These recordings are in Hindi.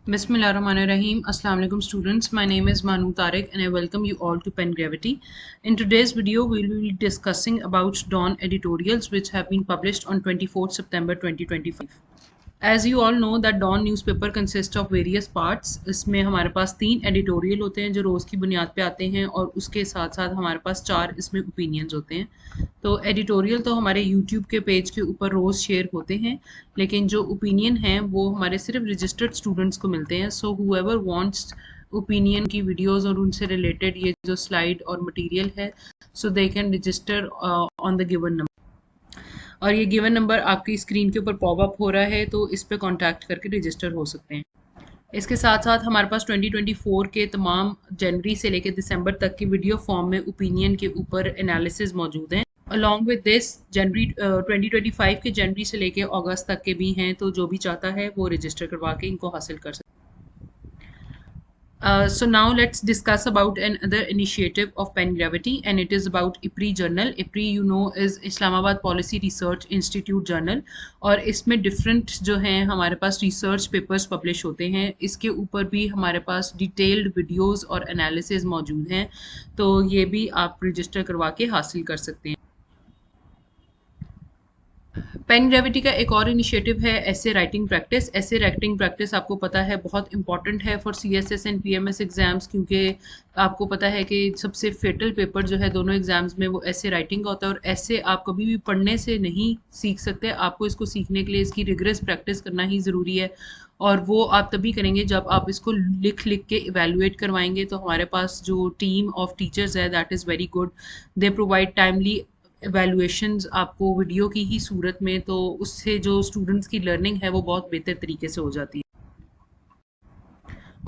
Bismillahirrahmanirrahim. Assalamu alaikum students. My name is Manu Tariq and I welcome you all to Pen Gravity. In today's video, we will be discussing about Dawn editorials which have been published on 24th September 2025. As you all know that Dawn newspaper consists of various parts. इसमें हमारे पास 3 एडिटोरियल होते हैं जो रोज़ की बुनियाद पे आते हैं और उसके साथ साथ हमारे पास 4 इसमें ओपिनियंस होते हैं। तो एडिटोरियल तो हमारे यूट्यूब के पेज के ऊपर रोज़ शेयर होते हैं, लेकिन जो ओपिनियन हैं वो हमारे सिर्फ रजिस्टर्ड स्टूडेंट्स को मिलते हैं। सो हुएवर वांट्स ओपिनियन की वीडियोस और उनसे रिलेटेड ये जो स्लाइड और मटेरियल है, so they can register on the given number. और ये गिवन नंबर आपकी स्क्रीन के ऊपर पॉप अप हो रहा है, तो इस पे कांटेक्ट करके रजिस्टर हो सकते हैं। इसके साथ साथ हमारे पास 2024 के तमाम जनवरी से लेकर दिसंबर तक की वीडियो फॉर्म में ओपिनियन के ऊपर एनालिसिस मौजूद हैं। अलॉन्ग विद दिस जनवरी 2025 के जनवरी से लेकर अगस्त तक के भी हैं, तो जो भी चाहता है वो रजिस्टर करवा के इनको हासिल कर सकता है। So now let's discuss about another initiative of Pen Gravity, and it is about IPRI journal. IPRI you know is Islamabad Policy Research Institute journal, और इसमें different जो हैं हमारे पास research papers publish होते हैं। इसके ऊपर भी हमारे पास detailed videos और analysis मौजूद हैं, तो ये भी आप register करवा के हासिल कर सकते हैं। पेन ग्रेविटी का एक और इनिशिएटिव है ऐसे राइटिंग प्रैक्टिस। ऐसे राइटिंग प्रैक्टिस आपको पता है बहुत इंपॉर्टेंट है for CSS and PMS exams, क्योंकि आपको पता है कि सबसे फेटल पेपर जो है दोनों एग्जाम्स में वो ऐसे राइटिंग का होता है। और ऐसे आप कभी भी पढ़ने से नहीं सीख सकते, आपको इसको सीखने के लिए इसकी रिगरस प्रैक्टिस करना ही ज़रूरी है, और वो आप तभी करेंगे जब आप इसको लिख लिख के इवेलुएट करवाएंगे। तो हमारे पास जो टीम ऑफ टीचर्स है that is very good, they provide timely evaluations आपको वीडियो की ही सूरत में, तो उससे जो स्टूडेंट्स की लर्निंग है वो बहुत बेहतर तरीके से हो जाती है।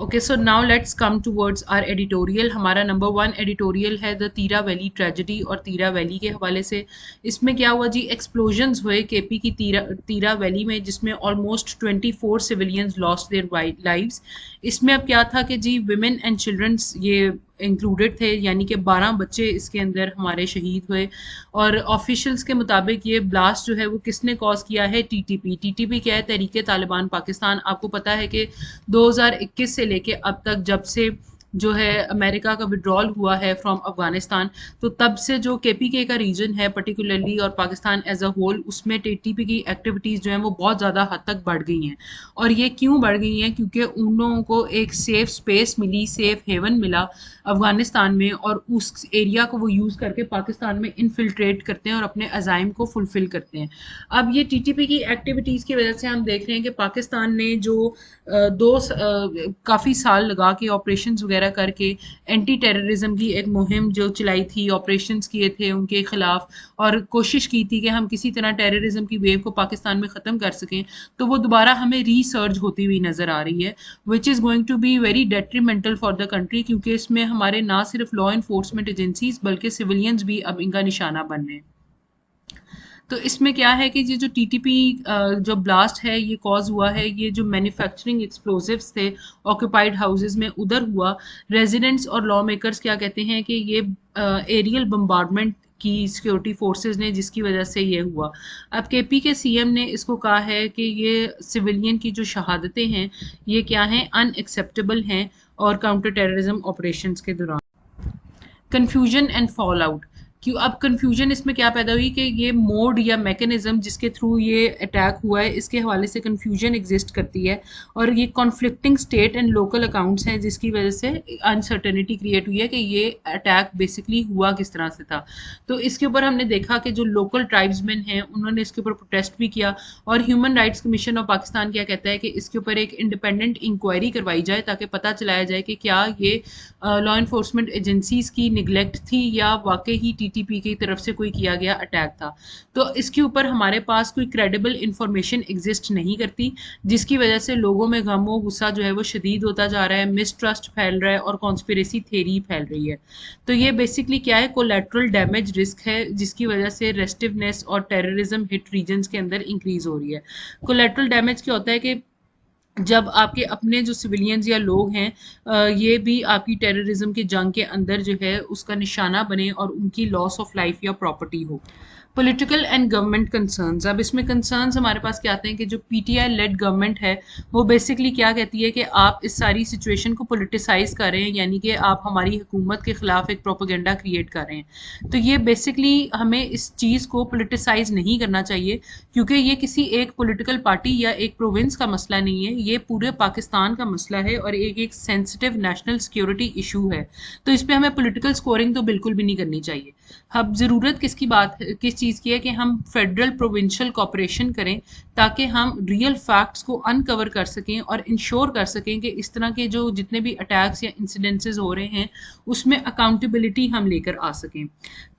Okay, so now let's come towards our editorial. हमारा नंबर 1 एडिटोरियल है द तीरा वैली ट्रेजेडी, और तीरा वैली के हवाले से। इसमें क्या हुआ जी, एक्सप्लोजन्स हुए केपी की तीरा वैली में, जिसमें almost 24 civilians lost their lives. इसमें अब क्या था कि जी विमेन एंड चिल्ड्रंस ये इंक्लूडेड थे, यानी कि 12 बच्चे इसके अंदर हमारे शहीद हुए। और ऑफिशियल्स के मुताबिक ये ब्लास्ट जो है वो किसने कॉज किया है, टीटीपी क्या है, तहरीक तालिबान पाकिस्तान। आपको पता है कि 2021 से लेके अब तक, जब से जो है अमेरिका का विड्रॉल हुआ है फ्रॉम अफगानिस्तान, तो तब से जो केपीके का रीजन है पर्टिकुलरली और पाकिस्तान एज अ होल, उसमें टीटीपी की एक्टिविटीज़ जो हैं वो बहुत ज़्यादा हद तक बढ़ गई हैं। और ये क्यों बढ़ गई हैं, क्योंकि उन लोगों को एक सेफ स्पेस मिली, सेफ हेवन मिला अफगानिस्तान में, और उस एरिया को वो यूज़ करके पाकिस्तान में इनफिल्ट्रेट करते हैं और अपने अज़ाइम को फुलफ़िल करते हैं। अब ये टीटीपी की एक्टिविटीज़ की वजह से हम देख रहे हैं कि पाकिस्तान ने जो काफ़ी साल लगा के ऑपरेशंस वगैरह करके एंटी टेररिज्म की एक मुहिम जो चलाई थी, ऑपरेशंस किए थे उनके खिलाफ, और कोशिश की थी कि हम किसी तरह टेररिज्म की वेव को पाकिस्तान में ख़त्म कर सकें, तो वो दोबारा हमें रीसर्ज होती हुई नज़र आ रही है, which is going to be very detrimental for the country, क्योंकि इसमें हमारे ना सिर्फ लॉ इन्फोर्समेंट एजेंसीज बल्कि सिविलियंस भी अब इनका निशाना बन रहे हैं। तो इसमें क्या है कि ये जो टीटीपी जो ब्लास्ट है ये कॉज हुआ है, ये जो मैन्युफैक्चरिंग एक्सप्लोजिव्स थे ऑक्यूपाइड हाउसेस में उधर हुआ। रेजिडेंट्स और लॉ मेकर्स क्या कहते हैं कि ये एरियल बम्बार्डमेंट की सिक्योरिटी फोर्सेस ने, जिसकी वजह से ये हुआ। अब केपी के सीएम ने इसको कहा है कि ये सिविलियन की जो शहादतें हैं ये क्या हैं, अनएक्सेप्टेबल हैं, और काउंटर टेररिज्म ऑपरेशंस के दौरान कन्फ्यूजन एंड फॉल आउट। क्यों अब कन्फ्यूजन इसमें क्या पैदा हुई कि ये मोड या मैकेनिज्म जिसके थ्रू ये अटैक हुआ है, इसके हवाले से कन्फ्यूजन एग्जिस्ट करती है, और ये conflicting state and local accounts हैं, जिसकी वजह से अनसर्टेनिटी क्रिएट हुई है कि ये अटैक बेसिकली हुआ किस तरह से था। तो इसके ऊपर हमने देखा कि जो लोकल ट्राइब्समैन हैं उन्होंने इसके ऊपर प्रोटेस्ट भी किया, और human rights commission of Pakistan क्या कहता है कि इसके ऊपर एक इंडिपेंडेंट इंक्वायरी करवाई जाए, ताकि पता चलाया जाए कि क्या ये लॉ इन्फोर्समेंट एजेंसीज की निगलेक्ट थी या वाकई ही टीटीपी की तरफ से कोई किया गया अटैक था। तो इसके ऊपर हमारे पास कोई क्रेडिबल इंफॉर्मेशन एग्जिस्ट नहीं करती, जिसकी वजह से लोगों में गम व गुस्सा जो है वो शदीद होता जा रहा है, मिसट्रस्ट फैल रहा है और कॉन्स्पिरेसी थेरी फैल रही है। तो ये बेसिकली क्या है, कोलैटरल डैमेज रिस्क है, जिसकी वजह से रेस्टिवनेस और टेररिज्म हिट रीजन्स के अंदर इंक्रीज हो रही है। कोलैटरल डैमेज क्या होता है कि जब आपके अपने जो सिविलियंस या लोग हैं ये भी आपकी टेररिज्म की जंग के अंदर जो है उसका निशाना बने और उनकी लॉस ऑफ लाइफ या प्रॉपर्टी हो। Political and government concerns. अब इसमें कंसर्न्स हमारे पास क्या आते हैं कि जो पीटीआई लेड गवर्नमेंट है वो बेसिकली क्या कहती है कि आप इस सारी सिचुएशन को पोलिटिसाइज कर रहे हैं, यानी कि आप हमारी हुकूमत के खिलाफ एक प्रोपोगेंडा क्रिएट कर रहे हैं। तो ये बेसिकली हमें इस चीज़ को पोलिटिसाइज नहीं करना चाहिए, क्योंकि ये किसी एक पॉलिटिकल पार्टी या एक प्रोविंस का मसला नहीं है, ये पूरे पाकिस्तान का मसला है और एक सेंसिटिव नेशनल सिक्योरिटी इशू है। तो इस पे हमें पॉलिटिकल स्कोरिंग तो बिल्कुल भी नहीं करनी चाहिए। अब ज़रूरत किसकी बात है, किस चीज़ की है कि हम फेडरल प्रोविंशियल कॉपरेशन करें, ताकि हम रियल फैक्ट्स को अनकवर कर सकें और इंश्योर कर सकें कि इस तरह के जो जितने भी अटैक्स या इंसिडेंसेस हो रहे हैं उसमें अकाउंटेबिलिटी हम लेकर आ सकें।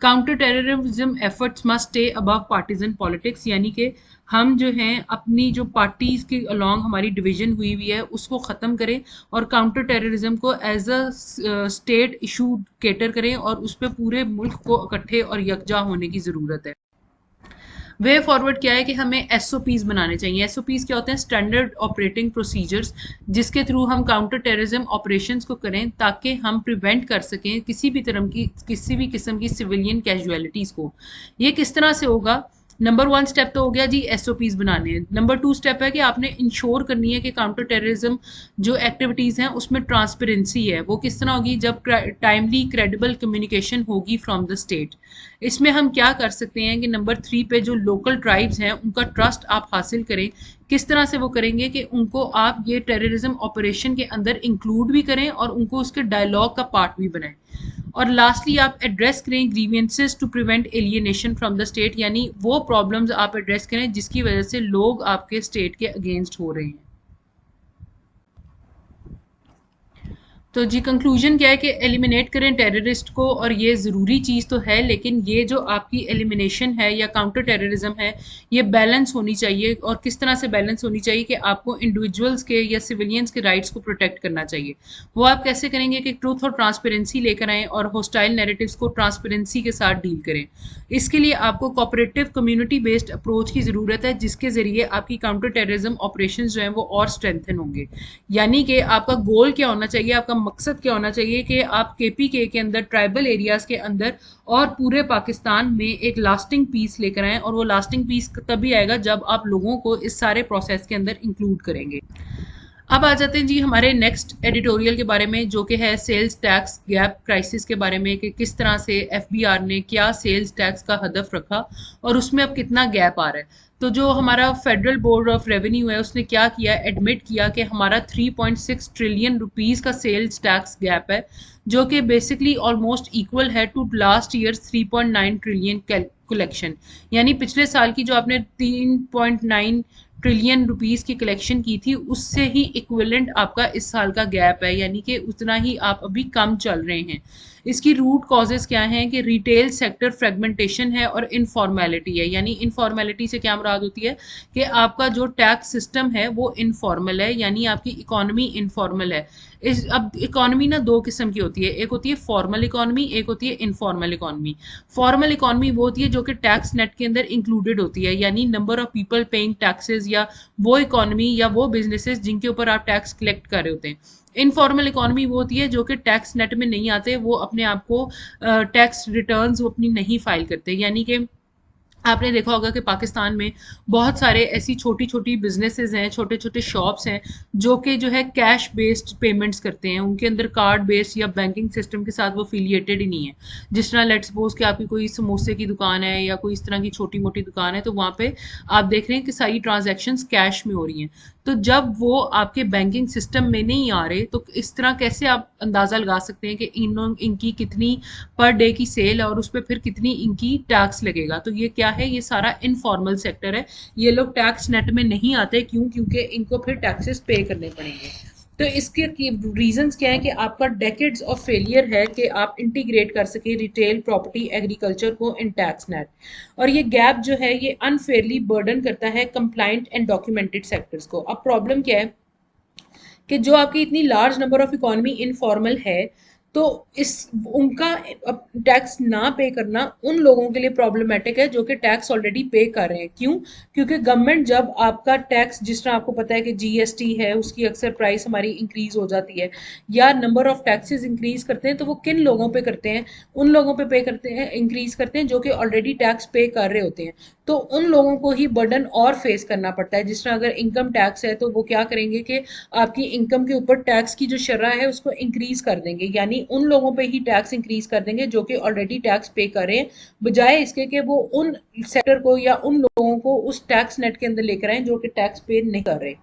Counter terrorism efforts must stay above partisan politics, यानी कि हम जो हैं अपनी जो पार्टीज के अलोंग हमारी डिवीजन हुई हुई है उसको ख़त्म करें और काउंटर टेररिज्म को as a state issue cater करें और उस पर पूरे मुल्क को इकट्ठे और यकजा होने की ज़रूरत है। वे फॉरवर्ड क्या है कि हमें एसओपीज बनाने चाहिए। एसओपीज क्या होते हैं? स्टैंडर्ड ऑपरेटिंग प्रोसीजर्स, जिसके थ्रू हम काउंटर टेररिज्म ऑपरेशंस को करें ताकि हम प्रिवेंट कर सकें किसी भी किस्म की सिविलियन कैजुअलिटीज़ को। ये किस तरह से होगा? नंबर 1 स्टेप तो हो गया जी एसओपीज बनाने हैं। नंबर 2 स्टेप है कि आपने इंश्योर करनी है कि काउंटर टेररिज्म जो एक्टिविटीज़ हैं उसमें ट्रांसपेरेंसी है। वो किस तरह होगी? जब टाइमली क्रेडिबल कम्युनिकेशन होगी फ्रॉम द स्टेट। इसमें हम क्या कर सकते हैं कि नंबर 3 पे जो लोकल ट्राइब्स हैं उनका ट्रस्ट आप हासिल करें। किस तरह से वो करेंगे कि उनको आप ये टेररिज्म ऑपरेशन के अंदर इंक्लूड भी करें और उनको उसके डायलॉग का पार्ट भी बनाएं। और लास्टली आप एड्रेस करें grievances to prevent alienation from the state, यानी वो प्रॉब्लम्स आप एड्रेस करें जिसकी वजह से लोग आपके स्टेट के अगेंस्ट हो रहे हैं। तो जी कंक्लूजन क्या है कि एलिमिनेट करें टेररिस्ट को, और ये ज़रूरी चीज़ तो है, लेकिन ये जो आपकी एलिमिनेशन है या काउंटर टेररिज्म है ये बैलेंस होनी चाहिए। और किस तरह से बैलेंस होनी चाहिए कि आपको इंडिविजुअल्स के या सिविलियंस के राइट्स को प्रोटेक्ट करना चाहिए। वो आप कैसे करेंगे कि ट्रूथ और ट्रांसपेरेंसी लेकर आएँ और हॉस्टाइल नैरेटिव्स को ट्रांसपेरेंसी के साथ डील करें। इसके लिए आपको कोऑपरेटिव कम्युनिटी बेस्ड अप्रोच की ज़रूरत है, जिसके ज़रिए आपकी काउंटर टेररिज्म ऑपरेशन जो हैं वो और स्ट्रेंथन होंगे। यानी कि आपका गोल क्या होना चाहिए, आपका मकसद क्या होना चाहिए कि आप केपीके के अंदर, ट्राइबल एरियाज़ के अंदर और पूरे पाकिस्तान में एक लास्टिंग पीस लेकर आएँ। और वो लास्टिंग पीस तभी आएगा जब आप लोगों को इस सारे प्रोसेस के अंदर इंक्लूड करेंगे। अब आ जाते हैं जी हमारे नेक्स्ट एडिटोरियल के बारे में, जो कि है सेल्स टैक्स गैप क्राइसिस के बारे में, कि किस तरह से एफबीआर ने क्या सेल्स टैक्स का हदफ रखा और उसमें अब कितना गैप आ रहा है। तो जो हमारा फेडरल बोर्ड ऑफ रेवेन्यू है उसने क्या किया, एडमिट किया कि हमारा 3.6 ट्रिलियन रुपीस का सेल्स टैक्स गैप है, जो कि बेसिकली ऑलमोस्ट इक्वल है to last year 3.9 trillion collection. यानी पिछले साल की जो आपने 3.9 ट्रिलियन रुपीस की कलेक्शन की थी उससे ही इक्विवेलेंट आपका इस साल का गैप है, यानी कि उतना ही आप अभी कम चल रहे हैं। इसकी रूट कॉजेज क्या हैं कि रिटेल सेक्टर फ्रेगमेंटेशन है और इनफॉर्मेलिटी है। यानी इनफॉर्मेलिटी से क्या मुराद होती है कि आपका जो टैक्स सिस्टम है वो इनफॉर्मल है, यानी आपकी इकोनॉमी इनफॉर्मल है। अब इकोनॉमी ना दो किस्म की होती है, एक होती है फॉर्मल इकोनॉमी, एक होती है इनफॉर्मल इकोनॉमी। फॉर्मल इकोनॉमी वो होती है जो कि टैक्स नेट के अंदर इंक्लूडेड होती है, यानी number of people paying taxes, या वो इकोनॉमी या वो बिजनेसेस जिनके ऊपर आप टैक्स कलेक्ट कर रहे होते हैं। इनफॉर्मल इकोनॉमी वो होती है जो कि टैक्स नेट में नहीं आते, वो अपने आप को टैक्स रिटर्न्स वो अपनी नहीं फाइल करते। यानी कि आपने देखा होगा कि पाकिस्तान में बहुत सारे ऐसी छोटी छोटी बिजनेसेस हैं, छोटे छोटे शॉप्स हैं जो कि जो है कैश बेस्ड पेमेंट्स करते हैं, उनके अंदर कार्ड बेस्ड या बैंकिंग सिस्टम के साथ वो एफिलिएटेड ही नहीं है। जिस तरह लेट्स सपोज कि आपकी कोई समोसे की दुकान है या कोई इस तरह की छोटी मोटी दुकान है, तो वहाँ पे आप देख रहे हैं कि सारी ट्रांजैक्शंस कैश में हो रही हैं। तो जब वो आपके बैंकिंग सिस्टम में नहीं आ रहे तो इस तरह कैसे आप अंदाज़ा लगा सकते हैं कि इनकी कितनी पर डे की सेल है और उस पर फिर कितनी इनकी टैक्स लगेगा। तो ये क्या है, ये सारा इनफॉर्मल सेक्टर है। ये लोग टैक्स नेट में नहीं आते, क्यों? क्योंकि इनको फिर टैक्सेस पे करने पड़ेंगे। तो इसके रीजंस क्या है कि आपका डेकेड्स ऑफ फेलियर है कि आप इंटीग्रेट कर सके रिटेल, प्रॉपर्टी, एग्रीकल्चर को इन टैक्स नेट। और ये गैप जो है ये अनफेयरली बर्डन करता है कंप्लाइंट एंड डॉक्यूमेंटेड सेक्टर्स को। अब प्रॉब्लम क्या है कि जो आपकी इतनी large number of economy informal है, तो इस उनका टैक्स ना पे करना उन लोगों के लिए प्रॉब्लमेटिक है जो कि टैक्स ऑलरेडी पे कर रहे हैं। क्यों? क्योंकि गवर्नमेंट जब आपका टैक्स, जिस तरह आपको पता है कि जीएसटी है, उसकी अक्सर प्राइस हमारी इंक्रीज हो जाती है, या नंबर ऑफ टैक्सेस इंक्रीज करते हैं, तो वो किन लोगों पे करते हैं? उन लोगों पे करते हैं, इंक्रीज करते हैं जो कि ऑलरेडी टैक्स पे कर रहे होते हैं। तो उन लोगों को ही बर्डन और फेस करना पड़ता है। जिस तरह अगर इनकम टैक्स है तो वो क्या करेंगे कि आपकी इनकम के ऊपर टैक्स की जो शरह है उसको इंक्रीज कर देंगे, यानी उन लोगों पे ही टैक्स इंक्रीज कर देंगे जो कि ऑलरेडी टैक्स पे कर रहे हैं, बजाय इसके कि वो उन सेक्टर को या उन लोगों को उस टैक्स नेट के अंदर लेकर आए जो कि टैक्स पे नहीं कर रहे।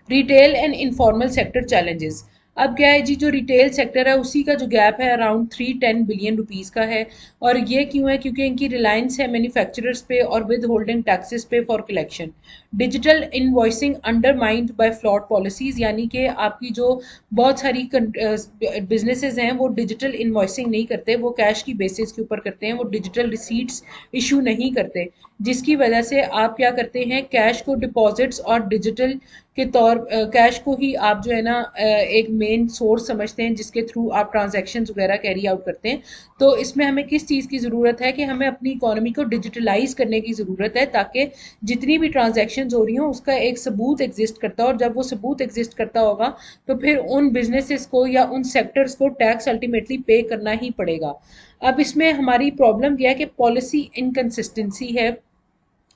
Retail and informal sector challenges. अब क्या है जी, जो रिटेल सेक्टर है उसी का जो गैप है अराउंड 310 बिलियन रुपीस का है। और ये क्यों है? क्योंकि इनकी रिलायंस है मैन्युफैक्चरर्स पे और विद होल्डिंग टैक्सेस पे for collection. Digital invoicing undermined by flawed policies, यानी कि आपकी जो बहुत सारी बिजनेसेस हैं वो डिजिटल इनवॉइसिंग नहीं करते, वो कैश की बेसिस के ऊपर करते हैं, वो डिजिटल रिसीट्स इशू नहीं करते, जिसकी वजह से आप क्या करते हैं, कैश को डिपॉजिट्स और डिजिटल के तौर कैश को ही आप जो है ना एक मेन सोर्स समझते हैं जिसके थ्रू आप ट्रांजैक्शन वगैरह कैरी आउट करते हैं। तो इसमें हमें किस चीज़ की ज़रूरत है कि हमें अपनी इकोनॉमी को डिजिटलाइज करने की ज़रूरत है, ताकि जितनी भी ट्रांजैक्शन हो रही हो उसका एक सबूत एग्जिस्ट करता हो, और जब वो सबूत एग्जिस्ट करता होगा तो फिर उन बिजनेसेस को या उन सेक्टर्स को टैक्स अल्टीमेटली पे करना ही पड़ेगा। अब इसमें हमारी प्रॉब्लम यह है कि पॉलिसी इनकन्सिस्टेंसी है,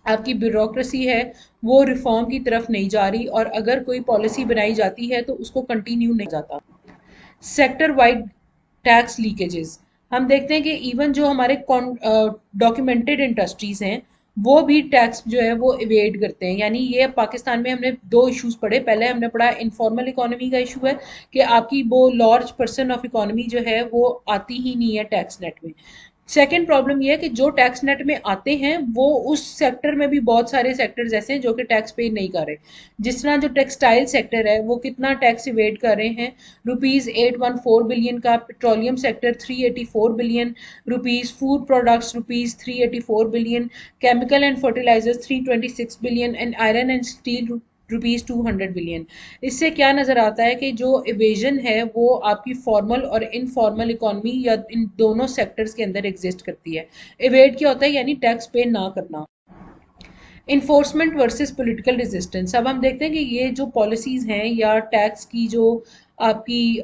आपकी ब्यूरोक्रेसी है वो रिफॉर्म की तरफ नहीं जा रही, और अगर कोई पॉलिसी बनाई जाती है तो उसको कंटिन्यू नहीं जाता। Sector wide tax leakages. हम देखते हैं कि इवन जो हमारे डॉक्यूमेंटेड इंडस्ट्रीज हैं वो भी टैक्स जो है वो इवेड करते हैं। यानी ये पाकिस्तान में हमने दो इश्यूज पढ़े। पहले हमने पढ़ा इनफॉर्मल इकोनॉमी का इशू है कि आपकी वो लार्ज पर्सन ऑफ इकोनॉमी जो है वो आती ही नहीं है टैक्स नेट में। सेकेंड प्रॉब्लम ये है कि जो टैक्स नेट में आते हैं वो उस सेक्टर में भी बहुत सारे सेक्टर्स ऐसे हैं जो कि टैक्स पे नहीं कर रहे। जिस तरह जो टेक्सटाइल सेक्टर है वो कितना टैक्स इवेड कर रहे हैं, ₹814 बिलियन का, petroleum sector 384 billion rupees, food products ₹384 billion, chemical and fertilisers 326 billion and iron and steel ₹200 billion. इससे क्या नज़र आता है कि जो इवेजन है वो आपकी फॉर्मल और इनफॉर्मल इकोनॉमी या इन दोनों सेक्टर्स के अंदर एग्जिस्ट करती है। इवेड क्या होता है? यानी टैक्स पे ना करना। Enforcement versus political resistance. अब हम देखते हैं कि ये जो पॉलिसीज़ हैं या टैक्स की जो आपकी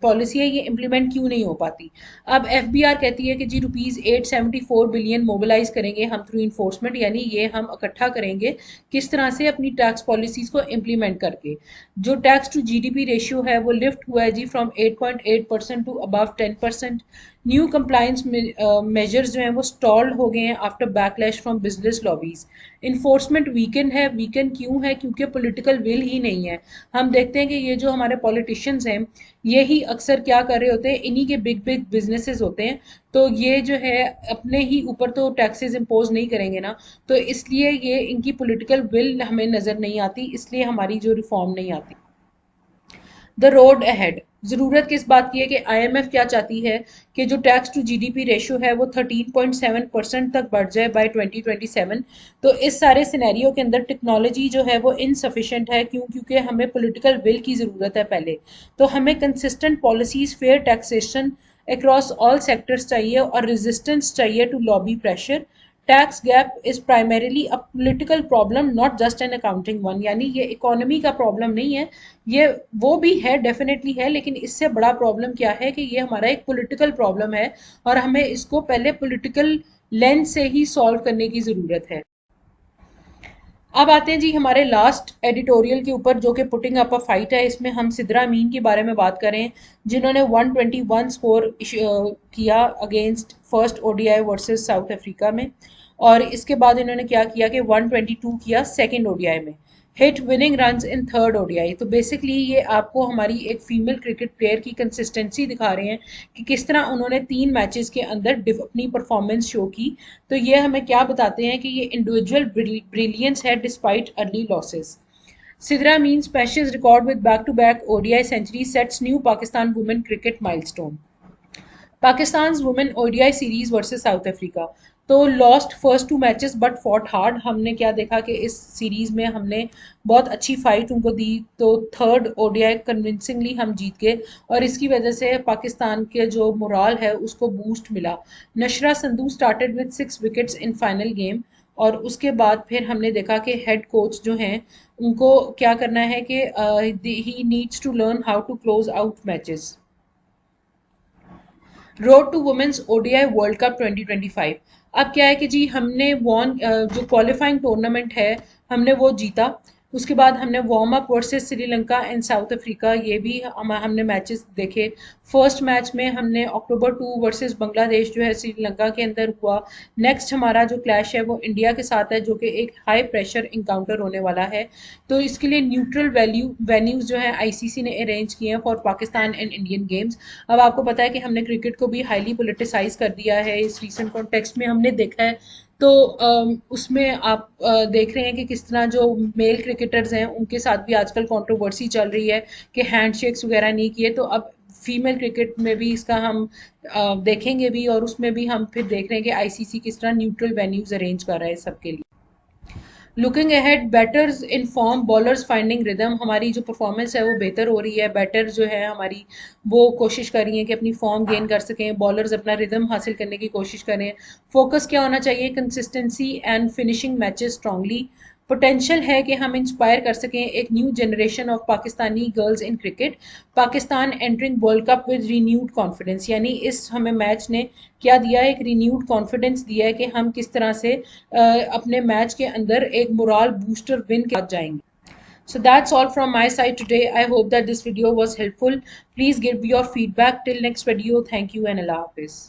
पॉलिसी है ये इम्प्लीमेंट क्यों नहीं हो पाती। अब एफबीआर कहती है कि जी ₹874 बिलियन मोबिलाइज करेंगे हम थ्रू इन्फोर्समेंट, यानी ये हम इकट्ठा करेंगे किस तरह से अपनी टैक्स पॉलिसीज को इम्प्लीमेंट करके। जो टैक्स टू जीडीपी रेशियो है वो लिफ्ट हुआ है जी from 8.8% to above 10%। New compliance measures जो हैं वो स्टॉल्ड हो गए हैं after backlash from business lobbies. Enforcement weaken है। वीकन क्यों है? क्योंकि पॉलिटिकल विल ही नहीं है। हम देखते हैं कि ये जो हमारे पॉलिटिशियंस हैं यही अक्सर क्या कर रहे होते हैं, इन्हीं के बिग बिग बिजनेसेस होते हैं, तो ये जो है अपने ही ऊपर तो टैक्सेस इम्पोज नहीं करेंगे ना, तो इसलिए ये इनकी पॉलिटिकल विल हमें नज़र नहीं आती, इसलिए हमारी जो रिफॉर्म नहीं आती। The road ahead. ज़रूरत किस बात की है कि आईएमएफ क्या चाहती है कि जो टैक्स टू जीडीपी रेशियो है वो 13.7% तक बढ़ जाए बाय 2027। तो इस सारे सिनेरियो के अंदर टेक्नोलॉजी जो है वो इनसफिशेंट है। क्यों? क्योंकि हमें पॉलिटिकल विल की ज़रूरत है पहले। तो हमें consistent policies, fair taxation across all sectors चाहिए, और रेजिस्टेंस चाहिए to lobby pressure. Tax gap is primarily a political problem not just an accounting one. यानी ये इकोनॉमी का प्रॉब्लम नहीं है, ये वो भी है, डेफिनेटली है, लेकिन इससे बड़ा प्रॉब्लम क्या है कि ये हमारा एक पॉलिटिकल प्रॉब्लम है, और हमें इसको पहले पॉलिटिकल लेंस से ही सॉल्व करने की ज़रूरत है। अब आते हैं जी हमारे लास्ट एडिटोरियल के ऊपर जो कि पुटिंग अप अ फाइट है। इसमें हम सिद्रा अमीन के बारे में बात करें जिन्होंने 121 स्कोर किया against first ODI versus South Africa में, और इसके बाद इन्होंने क्या किया कि 122 किया सेकंड ओडीआई में, hit winning runs in third ODI. तो बेसिकली ये आपको हमारी एक फीमेल क्रिकेट प्लेयर की कंसिस्टेंसी दिखा रहे हैं कि किस तरह उन्होंने 3 मैचेस के अंदर अपनी परफॉर्मेंस शो की। तो ये हमें क्या बताते हैं कि ये इंडिविजुअल ब्रिलियंस है despite early losses. Sidra Ameen smashes record with back to back ODI century, sets new Pakistan women cricket milestone. Pakistan women ODI series versus South Africa. तो lost first 2 matches but fought hard. हमने क्या देखा कि इस सीरीज में हमने बहुत अच्छी फाइट उनको दी, तो थर्ड ओडीआई कन्विंसिंगली हम जीत गए और इसकी वजह से पाकिस्तान के जो मोराल है उसको बूस्ट मिला। Nashra Sandhu started with 6 wickets in final game, और उसके बाद फिर हमने देखा कि हेड कोच जो हैं उनको क्या करना है कि he needs to learn how to close out matches. Road to women's ODI world cup 2025। अब क्या है कि जी हमने वॉन जो क्वालिफाइंग टूर्नामेंट है हमने वो जीता। उसके बाद हमने warm up versus Sri Lanka and south Africa, ये भी हमने मैचेस देखे। फर्स्ट मैच में हमने अक्टूबर 2 वर्सेस बांग्लादेश जो है श्रीलंका के अंदर हुआ। नेक्स्ट हमारा जो क्लैश है वो इंडिया के साथ है, जो कि एक हाई प्रेशर इंकाउंटर होने वाला है। तो इसके लिए न्यूट्रल वेन्यूज जो है आईसीसी ने अरेंज किए हैं for Pakistan and Indian games. अब आपको पता है कि हमने क्रिकेट को भी हाईली पोलिटिसाइज कर दिया है, इस रीसेंट कॉन्टेक्स्ट में हमने देखा है। तो उसमें आप देख रहे हैं कि किस तरह जो मेल क्रिकेटर्स हैं उनके साथ भी आजकल कंट्रोवर्सी चल रही है कि हैंडशेक्स वगैरह नहीं किए। तो अब फीमेल क्रिकेट में भी इसका हम देखेंगे भी, और उसमें भी हम फिर देख रहे हैं कि आईसीसी किस तरह न्यूट्रल वेन्यूज अरेंज कर रहा है सबके लिए। Looking ahead, batters in form, bowlers finding rhythm. हमारी जो परफॉर्मेंस है वो बेहतर हो रही है, बैटर जो है हमारी वो कोशिश कर रही है कि अपनी फॉर्म गेन कर सकें, बॉलर्स अपना रिदम हासिल करने की कोशिश करें। फोकस क्या होना चाहिए, consistency and finishing matches strongly. Potential है कि हम इंस्पायर कर सकें एक new generation of Pakistani girls in cricket. Pakistan entering world cup with renewed confidence, यानी इस हमें मैच ने क्या दिया, एक रिन्यूड कॉन्फिडेंस दिया है कि हम किस तरह से अपने मैच के अंदर एक मोरल बूस्टर विन के साथ जाएंगे। So that's all from my side today. I hope that this video was helpful. Please give your feedback. Till next video, thank you and Allah Hafiz.